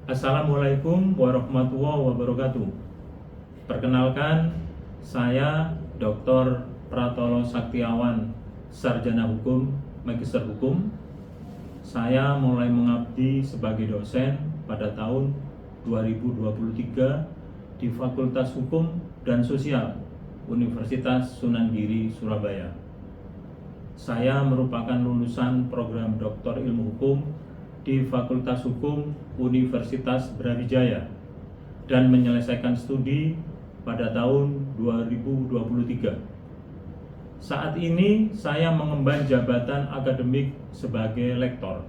Assalamualaikum warahmatullahi wabarakatuh. Perkenalkan, saya Dr. Pratolo Saktiawan, Sarjana Hukum, Magister Hukum. Saya mulai mengabdi sebagai dosen pada tahun 2023 di Fakultas Hukum dan Sosial Universitas Sunan Giri, Surabaya. Saya merupakan lulusan program Doktor Ilmu Hukum di Fakultas Hukum Universitas Brawijaya dan menyelesaikan studi pada tahun 2023. Saat ini saya mengemban jabatan akademik sebagai lektor.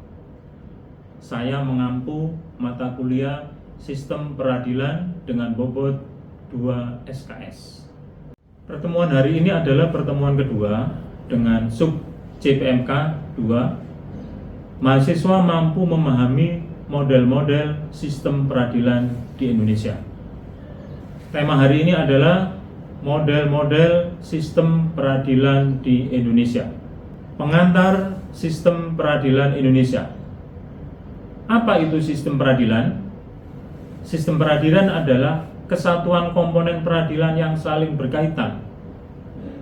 Saya mengampu mata kuliah Sistem Peradilan dengan bobot 2 SKS. Pertemuan hari ini adalah pertemuan kedua dengan sub CPMK 2. Mahasiswa mampu memahami model-model sistem peradilan di Indonesia. Tema hari ini adalah model-model sistem peradilan di Indonesia. Pengantar sistem peradilan Indonesia. Apa itu sistem peradilan? Sistem peradilan adalah kesatuan komponen peradilan yang saling berkaitan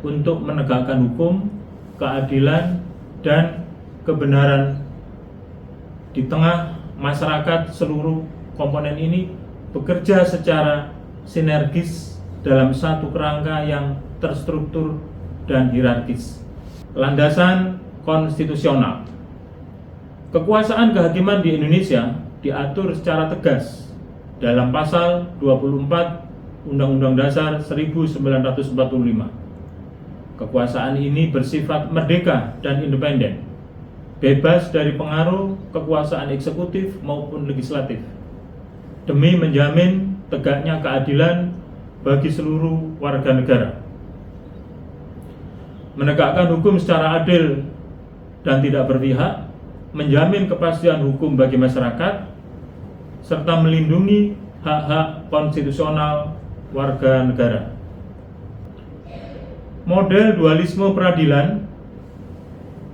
untuk menegakkan hukum, keadilan, dan kebenaran di tengah masyarakat. Seluruh komponen ini bekerja secara sinergis dalam satu kerangka yang terstruktur dan hierarkis. Landasan konstitusional. Kekuasaan kehakiman di Indonesia diatur secara tegas dalam pasal 24 Undang-Undang Dasar 1945. Kekuasaan ini bersifat merdeka dan independen, bebas dari pengaruh kekuasaan eksekutif maupun legislatif, demi menjamin tegaknya keadilan bagi seluruh warga negara. Menegakkan hukum secara adil dan tidak berpihak, menjamin kepastian hukum bagi masyarakat, serta melindungi hak-hak konstitusional warga negara. Model dualisme peradilan,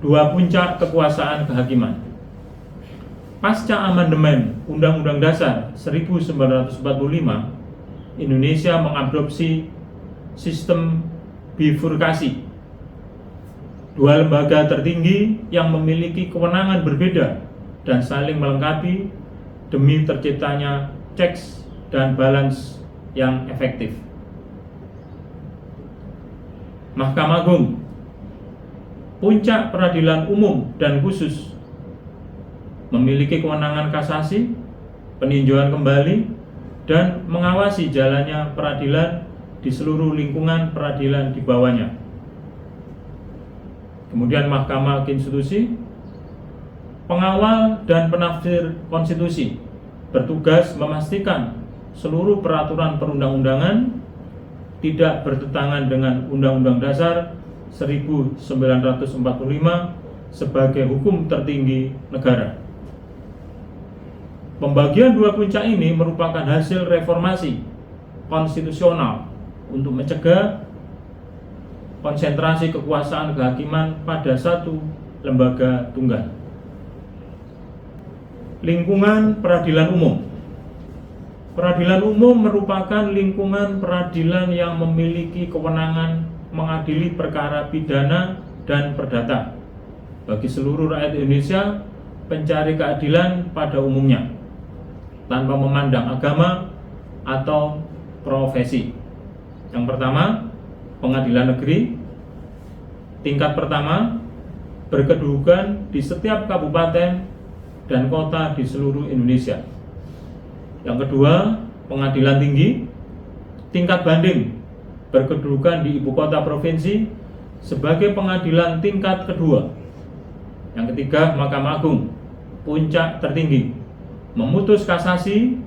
dua puncak kekuasaan kehakiman. Pasca amandemen Undang-Undang Dasar 1945, Indonesia mengadopsi sistem bifurkasi. Dua lembaga tertinggi yang memiliki kewenangan berbeda dan saling melengkapi demi terciptanya checks dan balance yang efektif. Mahkamah Agung, puncak peradilan umum dan khusus, memiliki kewenangan kasasi, peninjauan kembali, dan mengawasi jalannya peradilan di seluruh lingkungan peradilan di bawahnya. Kemudian Mahkamah Konstitusi, pengawal dan penafsir konstitusi, bertugas memastikan seluruh peraturan perundang-undangan tidak bertentangan dengan Undang-Undang Dasar 1945 sebagai hukum tertinggi negara. Pembagian dua puncak ini merupakan hasil reformasi konstitusional untuk mencegah konsentrasi kekuasaan kehakiman pada satu lembaga tunggal. Lingkungan peradilan umum. Peradilan umum merupakan lingkungan peradilan yang memiliki kewenangan mengadili perkara pidana dan perdata bagi seluruh rakyat Indonesia pencari keadilan pada umumnya, tanpa memandang agama atau profesi. Yang pertama, pengadilan negeri tingkat pertama berkedudukan di setiap kabupaten dan kota di seluruh Indonesia. Yang kedua, pengadilan tinggi tingkat banding berkedudukan di ibu kota provinsi sebagai pengadilan tingkat kedua. Yang ketiga, Mahkamah Agung, puncak tertinggi, memutus kasasi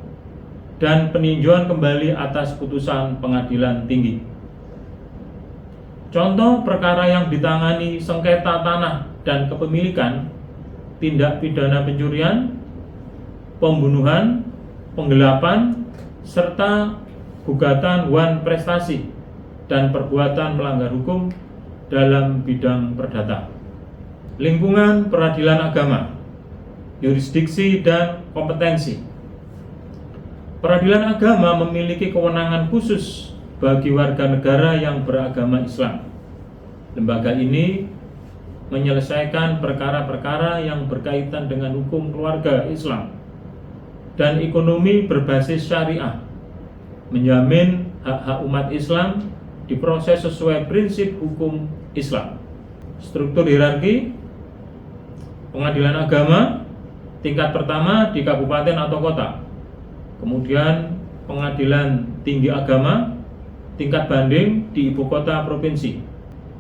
dan peninjauan kembali atas putusan pengadilan tinggi. Contoh perkara yang ditangani sengketa tanah dan kepemilikan, tindak pidana pencurian, pembunuhan, penggelapan, serta gugatan wan prestasi dan perbuatan melanggar hukum dalam bidang perdata. Lingkungan peradilan agama, yurisdiksi dan kompetensi. Peradilan agama memiliki kewenangan khusus bagi warga negara yang beragama Islam. Lembaga ini menyelesaikan perkara-perkara yang berkaitan dengan hukum keluarga Islam dan ekonomi berbasis syariah, menjamin hak-hak umat Islam diproses sesuai prinsip hukum Islam. Struktur hierarki pengadilan agama tingkat pertama di kabupaten atau kota, kemudian pengadilan tinggi agama tingkat banding di ibu kota provinsi,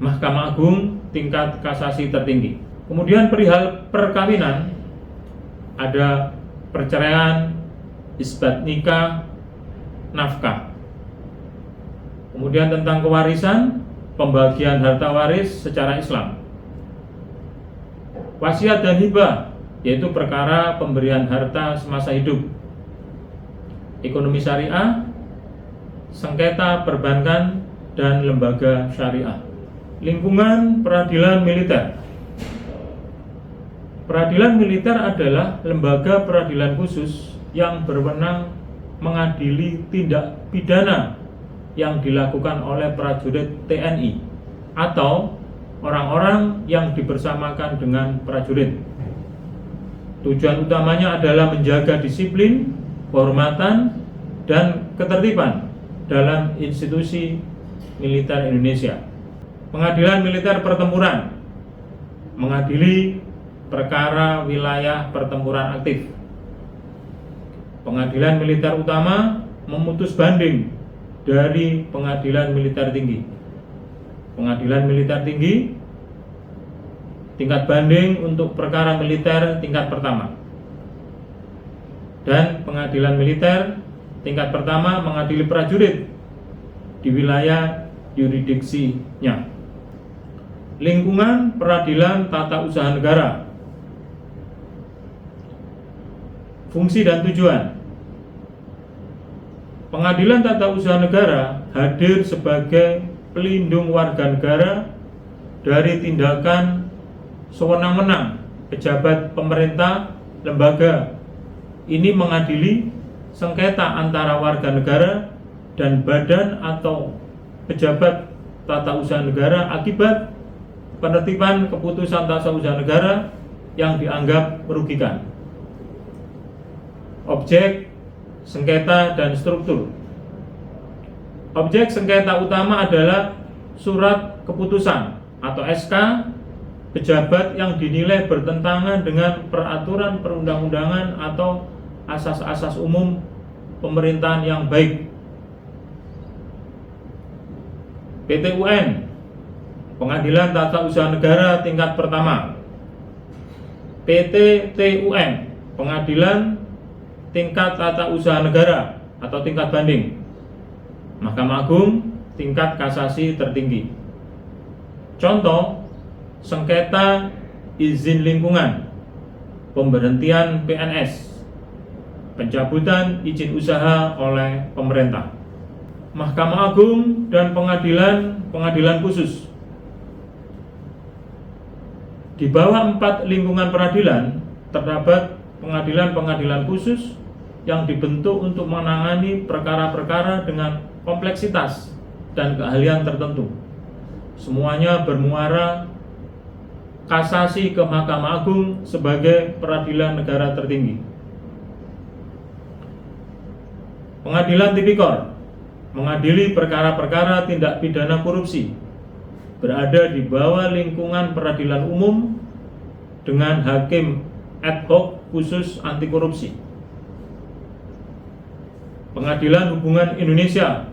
Mahkamah Agung tingkat kasasi tertinggi. Kemudian perihal perkawinan ada perceraian, isbat nikah, nafkah. Kemudian tentang kewarisan, pembagian harta waris secara Islam. Wasiat dan hibah, yaitu perkara pemberian harta semasa hidup. Ekonomi syariah, sengketa perbankan dan lembaga syariah. Lingkungan peradilan militer. Peradilan militer adalah lembaga peradilan khusus yang berwenang mengadili tindak pidana yang dilakukan oleh prajurit TNI atau orang-orang yang dibersamakan dengan prajurit. Tujuan utamanya adalah menjaga disiplin, kehormatan, dan ketertiban dalam institusi militer Indonesia. Pengadilan militer pertempuran mengadili perkara wilayah pertempuran aktif. Pengadilan militer utama memutus banding dari pengadilan militer tinggi. Pengadilan militer tinggi tingkat banding untuk perkara militer tingkat pertama. Dan pengadilan militer tingkat pertama mengadili prajurit di wilayah yurisdiksinya. Lingkungan peradilan tata usaha negara. Fungsi dan tujuan. Pengadilan tata usaha negara hadir sebagai pelindung warga negara dari tindakan sewenang-wenang pejabat pemerintah lembaga. Ini mengadili sengketa antara warga negara dan badan atau pejabat tata usaha negara akibat penertiban keputusan tata usaha negara yang dianggap merugikan. Objek sengketa dan struktur. Objek sengketa utama adalah surat keputusan atau SK pejabat yang dinilai bertentangan dengan peraturan perundang-undangan atau asas-asas umum pemerintahan yang baik. PT-UN, Pengadilan Tata Usaha Negara tingkat pertama. PT-TUN, Pengadilan Tingkat Tata Usaha Negara atau tingkat banding. Mahkamah Agung tingkat kasasi tertinggi. Contoh, sengketa izin lingkungan, pemberhentian PNS, pencabutan izin usaha oleh pemerintah. Mahkamah Agung dan pengadilan khusus. Di bawah 4 lingkungan peradilan terdapat pengadilan khusus yang dibentuk untuk menangani perkara-perkara dengan kompleksitas dan keahlian tertentu. Semuanya bermuara kasasi ke Mahkamah Agung sebagai peradilan negara tertinggi. Pengadilan Tipikor mengadili perkara-perkara tindak pidana korupsi, berada di bawah lingkungan peradilan umum dengan hakim ad hoc khusus anti korupsi. Pengadilan Hubungan Indonesia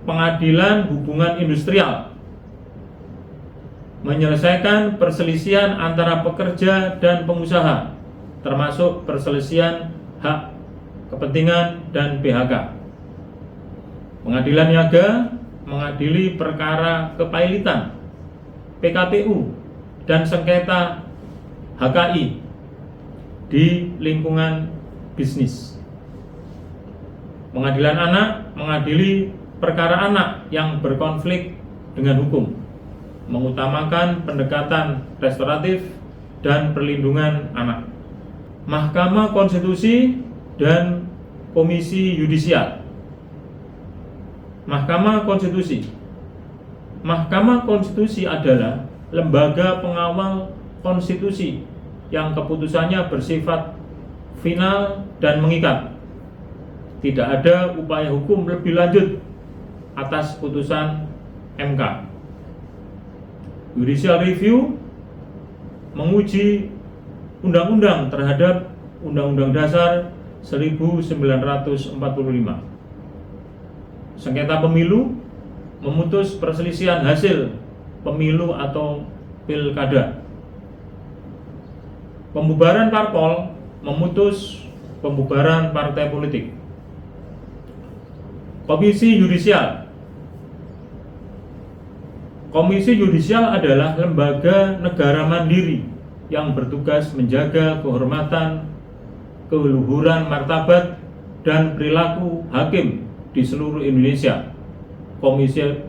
Pengadilan Hubungan Industrial menyelesaikan perselisihan antara pekerja dan pengusaha, termasuk perselisihan hak kepentingan dan PHK. Pengadilan Niaga mengadili perkara kepailitan, PKPU, dan sengketa HKI di lingkungan bisnis. Pengadilan Anak mengadili perkara anak yang berkonflik dengan hukum, mengutamakan pendekatan restoratif dan perlindungan anak. Mahkamah Konstitusi dan Komisi Yudisial. Mahkamah Konstitusi. Mahkamah Konstitusi adalah lembaga pengawal konstitusi yang keputusannya bersifat final dan mengikat. Tidak ada upaya hukum lebih lanjut atas putusan MK. Judicial Review menguji undang-undang terhadap Undang-Undang Dasar 1945. Sengketa pemilu memutus perselisihan hasil pemilu atau pilkada. Pembubaran parpol memutus pembubaran partai politik. Komisi Yudisial. Komisi Yudisial adalah lembaga negara mandiri yang bertugas menjaga kehormatan, keluhuran martabat, dan perilaku hakim di seluruh Indonesia.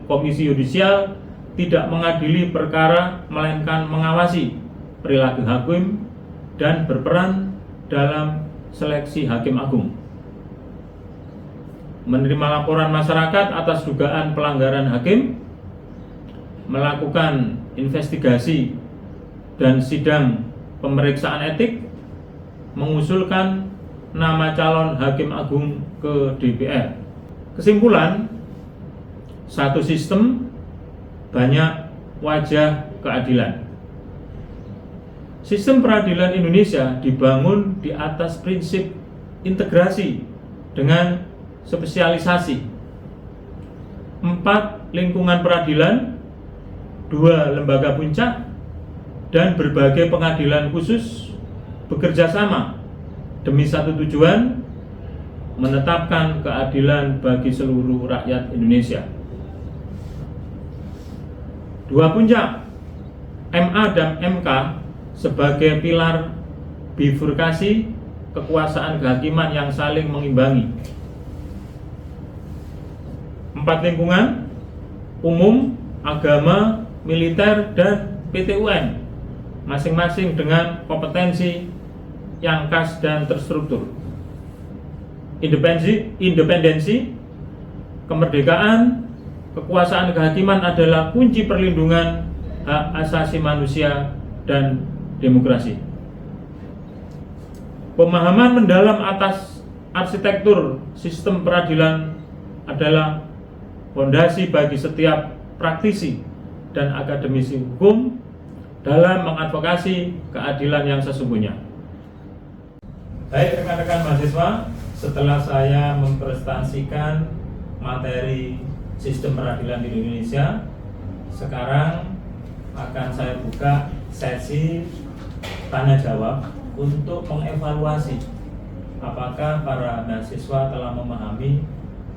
Komisi Yudisial tidak mengadili perkara, melainkan mengawasi perilaku hakim dan berperan dalam seleksi hakim agung. Menerima laporan masyarakat atas dugaan pelanggaran hakim, melakukan investigasi dan sidang pemeriksaan etik, mengusulkan nama calon hakim agung ke DPR. Kesimpulan, satu sistem, banyak wajah keadilan. Sistem peradilan Indonesia dibangun di atas prinsip integrasi dengan spesialisasi. 4 lingkungan peradilan, 2 lembaga puncak, dan berbagai pengadilan khusus bekerja sama demi satu tujuan, menetapkan keadilan bagi seluruh rakyat Indonesia. 2 puncak, MA dan MK sebagai pilar bifurkasi kekuasaan kehakiman yang saling mengimbangi. 4 lingkungan, umum, agama, militer, dan PT-UN, masing-masing dengan kompetensi yang khas dan terstruktur. Independensi, kemerdekaan, kekuasaan kehakiman adalah kunci perlindungan hak asasi manusia dan demokrasi. Pemahaman mendalam atas arsitektur sistem peradilan adalah fondasi bagi setiap praktisi dan akademisi hukum dalam mengadvokasi keadilan yang sesungguhnya. Baik rekan-rekan mahasiswa, setelah saya mempresentasikan materi sistem peradilan di Indonesia, sekarang akan saya buka sesi tanya jawab untuk mengevaluasi apakah para mahasiswa telah memahami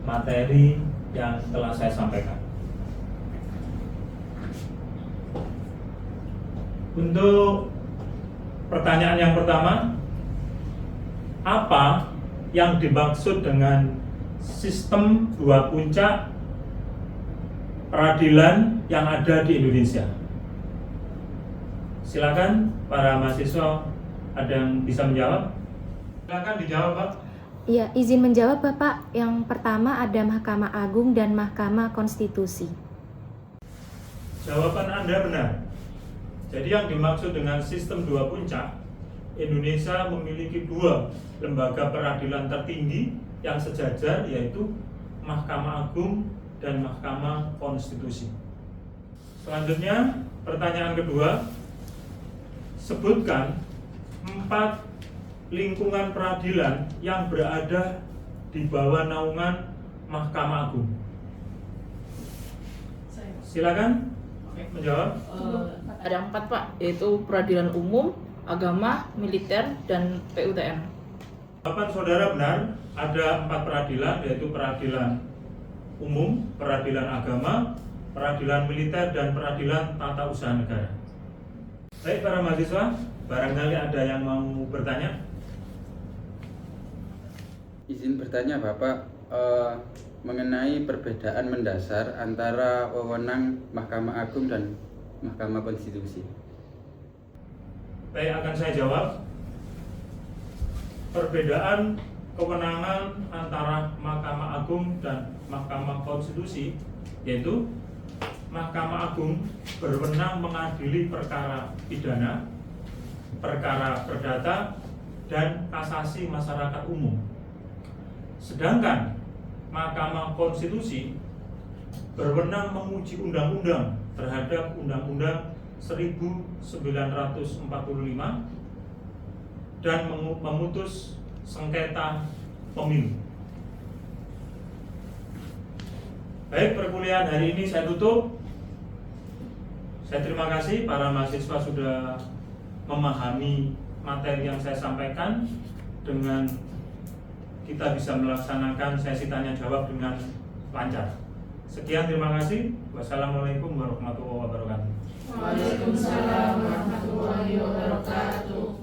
materi yang telah saya sampaikan. Untuk pertanyaan yang pertama, apa yang dimaksud dengan sistem 2 puncak peradilan yang ada di Indonesia? Silakan para mahasiswa, ada yang bisa menjawab? Silakan dijawab, Pak. Iya, izin menjawab Bapak. Yang pertama ada Mahkamah Agung dan Mahkamah Konstitusi. Jawaban Anda benar. Jadi yang dimaksud dengan sistem 2 puncak, Indonesia memiliki 2 lembaga peradilan tertinggi yang sejajar, yaitu Mahkamah Agung dan Mahkamah Konstitusi. Selanjutnya, pertanyaan kedua, sebutkan 4 lingkungan peradilan yang berada di bawah naungan Mahkamah Agung. Silakan menjawab. Ada 4 Pak, yaitu peradilan umum, agama, militer, dan PUTM. Jawaban saudara benar, ada 4 peradilan, yaitu peradilan umum, peradilan agama, peradilan militer, dan peradilan tata usaha negara. Baik para mahasiswa, barangkali ada yang mau bertanya? Izin bertanya Bapak, mengenai perbedaan mendasar antara wewenang Mahkamah Agung dan Mahkamah Konstitusi. Baik, akan saya jawab. Perbedaan kewenangan antara Mahkamah Agung dan Mahkamah Konstitusi, yaitu Mahkamah Agung berwenang mengadili perkara pidana, perkara perdata, dan kasasi masyarakat umum. Sedangkan Mahkamah Konstitusi berwenang menguji undang-undang terhadap Undang-Undang 1945 dan memutus sengketa pemilu. Baik, perkuliahan hari ini saya tutup. Saya terima kasih para mahasiswa sudah memahami materi yang saya sampaikan, dengan kita bisa melaksanakan sesi tanya jawab dengan lancar. Sekian, terima kasih. Wassalamualaikum warahmatullahi wabarakatuh. Waalaikumsalam warahmatullahi wabarakatuh.